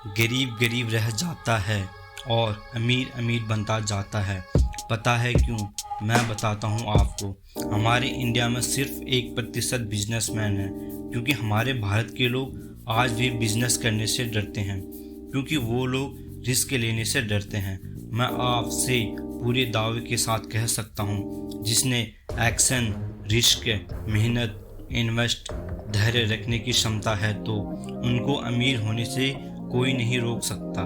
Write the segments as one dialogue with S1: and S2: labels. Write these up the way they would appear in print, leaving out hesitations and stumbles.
S1: गरीब गरीब रह जाता है और अमीर अमीर बनता जाता है। पता है क्यों? मैं बताता हूँ आपको। हमारे इंडिया में सिर्फ 1% बिजनेसमैन है, क्योंकि हमारे भारत के लोग आज भी बिजनेस करने से डरते हैं, क्योंकि वो लोग रिस्क लेने से डरते हैं। मैं आपसे पूरे दावे के साथ कह सकता हूँ, जिसने एक्शन, रिस्क, मेहनत, इन्वेस्ट, धैर्य रखने की क्षमता है, तो उनको अमीर होने से कोई नहीं रोक सकता।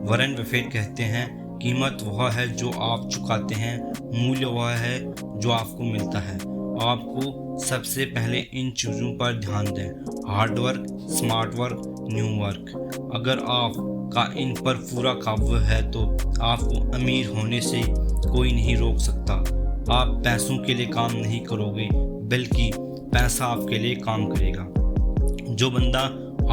S1: वॉरेन बफेट कहते हैं, कीमत वह है जो आप चुकाते हैं, मूल्य वह है जो आपको मिलता है। आपको सबसे पहले इन चीज़ों पर ध्यान दें: hard work, smart work, new work. अगर आपका इन पर पूरा काबू है तो आपको अमीर होने से कोई नहीं रोक सकता। आप पैसों के लिए काम नहीं करोगे, बल्कि पैसा आपके लिए काम करेगा। जो बंदा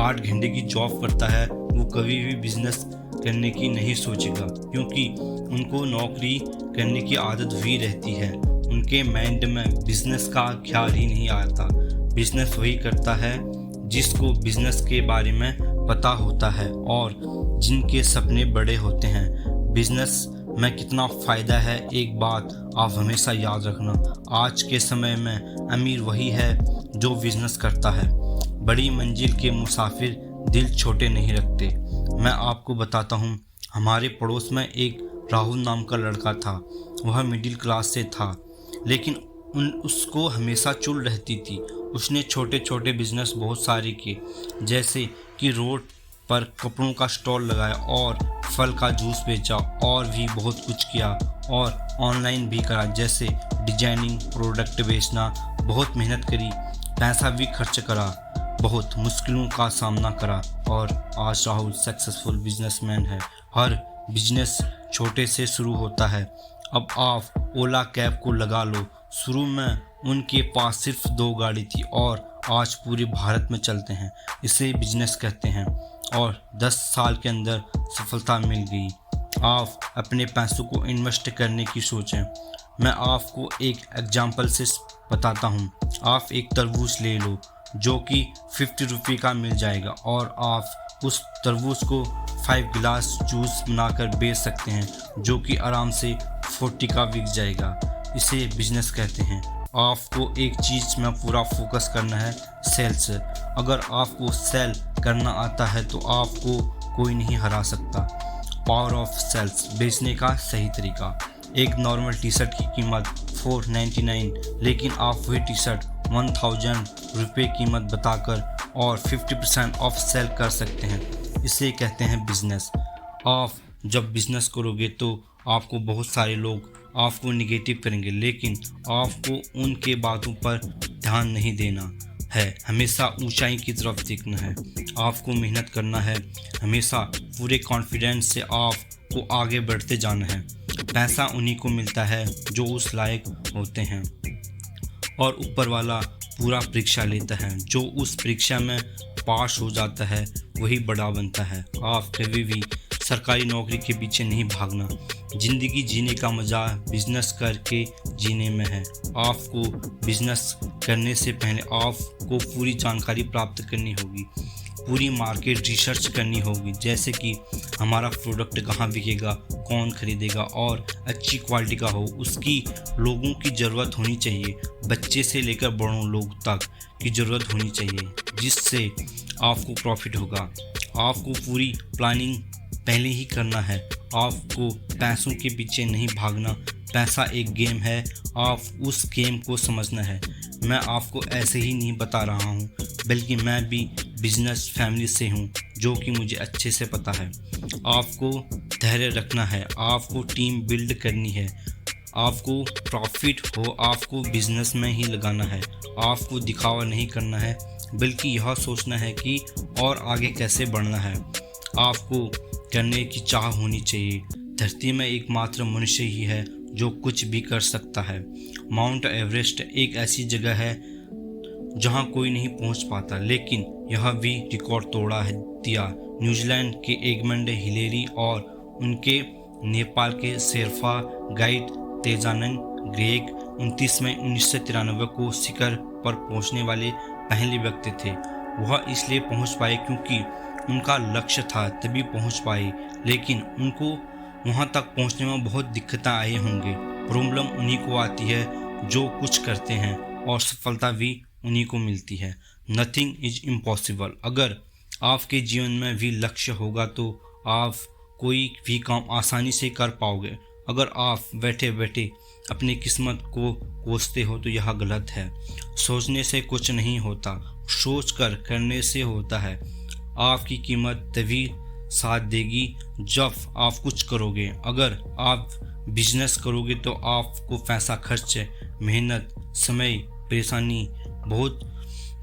S1: 8 घंटे की जॉब करता है वो कभी भी बिजनेस करने की नहीं सोचेगा, क्योंकि उनको नौकरी करने की आदत हुई रहती है। उनके माइंड में बिजनेस का ख्याल ही नहीं आता। बिजनेस वही करता है जिसको बिजनेस के बारे में पता होता है और जिनके सपने बड़े होते हैं। बिजनेस में कितना फ़ायदा है, एक बात आप हमेशा याद रखना: आज के समय में अमीर वही है जो बिजनेस करता है। बड़ी मंजिल के मुसाफिर दिल छोटे नहीं रखते। मैं आपको बताता हूँ, हमारे पड़ोस में एक राहुल नाम का लड़का था। वह मिडिल क्लास से था, लेकिन उसको हमेशा चुल रहती थी। उसने छोटे छोटे बिजनेस बहुत सारे किए, जैसे कि रोड पर कपड़ों का स्टॉल लगाया और फल का जूस बेचा, और भी बहुत कुछ किया। और ऑनलाइन भी करा, जैसे डिजाइनिंग, प्रोडक्ट बेचना। बहुत मेहनत करी, पैसा भी खर्च करा, बहुत मुश्किलों का सामना करा, और आज राहुल सक्सेसफुल बिजनेसमैन है। हर बिजनेस छोटे से शुरू होता है। अब आप ओला कैब को लगा लो। शुरू में उनके पास सिर्फ 2 गाड़ी थी और आज पूरे भारत में चलते हैं। इसे बिजनेस कहते हैं, और 10 साल के अंदर सफलता मिल गई। आप अपने पैसों को इन्वेस्ट करने की सोचें। मैं आपको एक एग्जाम्पल से बताता हूँ। आप एक तरबूज ले लो जो कि 50 रुपये का मिल जाएगा, और आप उस तरबूज को 5 गिलास जूस बनाकर बेच सकते हैं, जो कि आराम से 40 का बिक जाएगा। इसे बिजनेस कहते हैं। आपको एक चीज़ में पूरा फोकस करना है, सेल्स। अगर आपको सेल करना आता है तो आपको कोई नहीं हरा सकता। पावर ऑफ सेल्स, बेचने का सही तरीका। एक नॉर्मल टी शर्ट की कीमत 499, लेकिन आप वही टी शर्ट 1000 रुपये कीमत बताकर और 50% ऑफ सेल कर सकते हैं। इसे कहते हैं बिजनेस। आप जब बिजनेस करोगे तो आपको बहुत सारे लोग आपको निगेटिव करेंगे, लेकिन आपको उनके बातों पर ध्यान नहीं देना है। हमेशा ऊंचाई की तरफ देखना है। आपको मेहनत करना है। हमेशा पूरे कॉन्फिडेंस से आपको आगे बढ़ते जाना है। पैसा उन्हीं को मिलता है जो उस लायक होते हैं, और ऊपर वाला पूरा परीक्षा लेता है। जो उस परीक्षा में पास हो जाता है वही बड़ा बनता है। आप कभी भी सरकारी नौकरी के पीछे नहीं भागना। ज़िंदगी जीने का मज़ा बिजनेस करके जीने में है। आपको बिजनेस करने से पहले आपको पूरी जानकारी प्राप्त करनी होगी, पूरी मार्केट रिसर्च करनी होगी, जैसे कि हमारा प्रोडक्ट कहाँ बिकेगा, कौन खरीदेगा, और अच्छी क्वालिटी का हो। उसकी लोगों की ज़रूरत होनी चाहिए, बच्चे से लेकर बड़ों लोग तक की ज़रूरत होनी चाहिए, जिससे आपको प्रॉफिट होगा। आपको पूरी प्लानिंग पहले ही करना है। आपको पैसों के पीछे नहीं भागना। पैसा एक गेम है, आप उस गेम को समझना है। मैं आपको ऐसे ही नहीं बता रहा हूँ, बल्कि मैं भी बिजनेस फैमिली से हूँ, जो कि मुझे अच्छे से पता है। आपको धैर्य रखना है, आपको टीम बिल्ड करनी है, आपको प्रॉफिट हो आपको बिजनेस में ही लगाना है। आपको दिखावा नहीं करना है, बल्कि यह सोचना है कि और आगे कैसे बढ़ना है। आपको करने की चाह होनी चाहिए। धरती में एकमात्र मनुष्य ही है जो कुछ भी कर सकता है। माउंट एवरेस्ट एक ऐसी जगह है जहां कोई नहीं पहुंच पाता, लेकिन यह भी रिकॉर्ड तोड़ा है दिया। न्यूजीलैंड के एगमंड हिलेरी और उनके नेपाल के शेरफा गाइड तेजानंद ग्रेग 29 मई 1993 को शिखर पर पहुंचने वाले पहले व्यक्ति थे। वह इसलिए पहुंच पाए क्योंकि उनका लक्ष्य था तभी पहुंच पाए, लेकिन उनको वहां तक पहुंचने में बहुत दिक्कतें आई होंगे। प्रॉब्लम उन्हीं को आती है जो कुछ करते हैं, और सफलता भी उन्हीं को मिलती है। Nothing is impossible. अगर आपके जीवन में भी लक्ष्य होगा तो आप कोई भी काम आसानी से कर पाओगे। अगर आप बैठे बैठे अपनी किस्मत को कोसते हो तो यह गलत है। सोचने से कुछ नहीं होता, सोच कर करने से होता है। आपकी कीमत तभी साथ देगी जब आप कुछ करोगे। अगर आप बिजनेस करोगे तो आपको पैसा खर्च, मेहनत, समय, परेशानी बहुत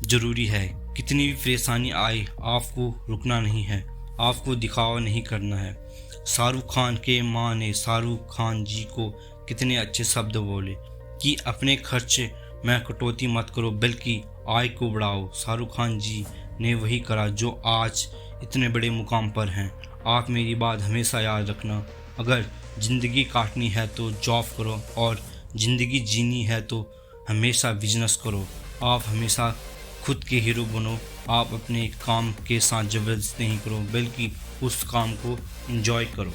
S1: ज़रूरी है। कितनी भी परेशानी आए आपको रुकना नहीं है, आपको दिखावा नहीं करना है। शाहरुख खान के माँ ने शाहरुख खान जी को कितने अच्छे शब्द बोले कि अपने खर्च में कटौती मत करो बल्कि आय को बढ़ाओ। शाहरुख खान जी ने वही करा जो आज इतने बड़े मुकाम पर हैं। आप मेरी बात हमेशा याद रखना, अगर ज़िंदगी काटनी है तो जॉब करो, और ज़िंदगी जीनी है तो हमेशा बिजनेस करो। आप हमेशा खुद के हीरो बनो। आप अपने काम के साथ ज़बरदस्ती नहीं करो बल्कि उस काम को एंजॉय करो।